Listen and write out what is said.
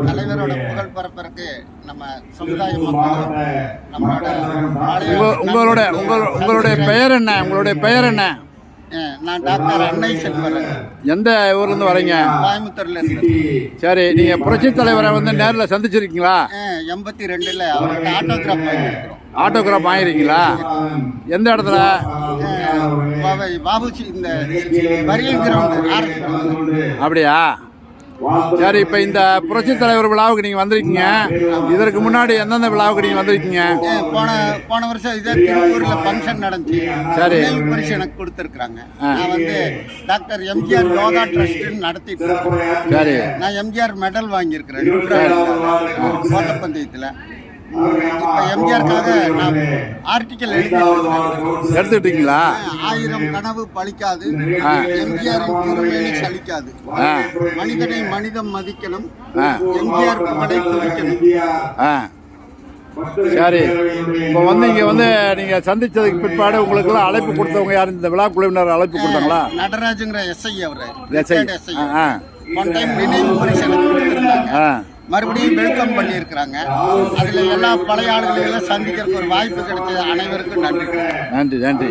தலைவரோட புகழ் பரப்பதற்கு நம்ம சமுதாய உங்களுடைய பெயர் என்ன? உங்களுடைய பெயர் என்ன? நான் டாக்டர் அன்னை செல்வரன். எந்த ஊர்லேருந்து வரீங்க? கோயம்புத்தூர்ல இருந்து. சரி, நீங்க புரட்சி தலைவரை வந்து நேரில் சந்திச்சிருக்கீங்களா? 82ல் அவர்கிட்ட ஆட்டோகிராஃப் வாங்கியிருக்கிறோம். ஆட்டோகிராஃப் வாங்கிருக்கீங்களா? எந்த இடத்துல? பாபுஜி இந்த வரியல் கிரவுண்ட். அப்படியா? சரி, இப்போ இந்த புரட்சி தலைவர் விழாவுக்கு நீங்கள் வந்திருக்கீங்க. இதற்கு முன்னாடி எந்தெந்த விழாவுக்கு நீங்கள் வந்திருக்கீங்க? போன வருஷம் இதே திருப்பூரில் ஃபங்க்ஷன் நடந்துச்சு. சரி, பரிசு எனக்கு கொடுத்துருக்குறாங்க. நான் வந்து டாக்டர் எம்ஜிஆர் யோகா ட்ரஸ்ட்னு நடத்திட்டு இருக்கேன். சரி, நான் எம்ஜிஆர் மெடல் வாங்கியிருக்கிறேன் ஓட்டப்பந்தயத்தில். இப்போ எம்ஜிஆருக்காக நான் ஆர்டிக்கல் எடுத்துக்கிட்டீங்களா? 1000 கனவு பழிக்காது, எம்ஜிஆரின் திருமேனி சலிக்காது, மனிதனை மனிதம் மதிக்கணும், எம்ஜிஆர் புகழை துதிக்கணும். சரி, இப்போ வந்து இங்கே வந்து நீங்கள் சந்தித்ததுக்கு பிற்பாடு உங்களுக்குலாம் அழைப்பு கொடுத்தவங்க யார்? இந்த விழா குழுவினர் அழைப்பு கொடுத்தாங்களா? நடராஜுங்கிற எஸ்ஐ அவர். எஸ்ஐ ஒன் டைம் நினைவு பரிசு கொடுத்துருந்தாங்க. மறுபடியும் வெல்கம் பண்ணியிருக்கிறாங்க. அதில் எல்லா பழைய ஆளுகளையும் எல்லாம் சந்திக்கிறதுக்கு ஒரு வாய்ப்பு கிடைச்சது. அனைவருக்கும் நன்றி. நன்றி.